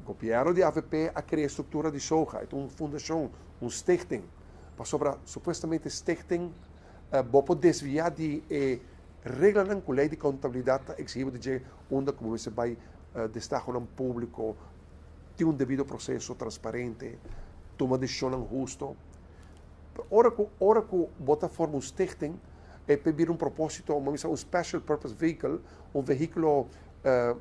governo de AVP a criar estrutura de soja, uma fundação, stichting, para supostamente stichting, vou desviar de regra na lei de contabilidade exigible de onde como você vai destacar no público, tem devido processo transparente, toma decisão justo. Ora que bota forma stichting é pedir propósito, special purpose vehicle, veículo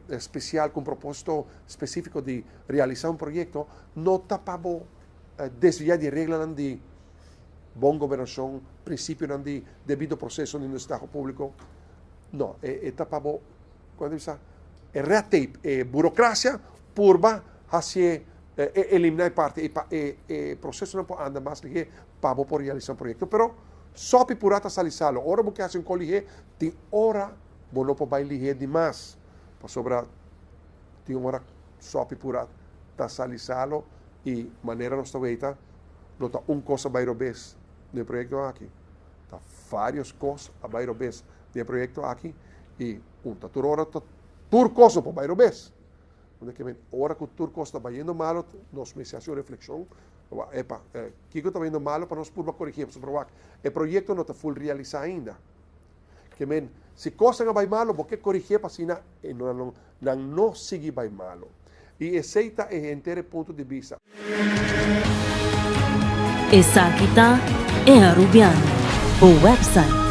especial com propósito específico de realizar projeto, não está para desviar de regra de boa governação, princípio de devido processo no Estado público. Não, está para quando diz red tape, burocracia purba, hacia eliminar parte e processo não pode andar mais que para por realizar projeto, pero só purata salisalo, ora porque hacen colige, tem hora não pode ligar demais, para sobrar tem hora só purata tá salisalo e maneira nossa veita, não tá coisa vai robes de projeto aqui, tá várias coisas vai robes de projeto aqui e tá tur hora tá tur coisa para vai robes. Ora que o turco está indo mal, nós me fazemos reflexão. Epa, que está indo mal para nós por corrigir, para provar. O projeto não está full realizado ainda. Que se coisa não vai mal, porque corrigir para assim não seguir vai mal. E aceita é inteiro ponto de vista. Essa aqui é a Rubiano, o website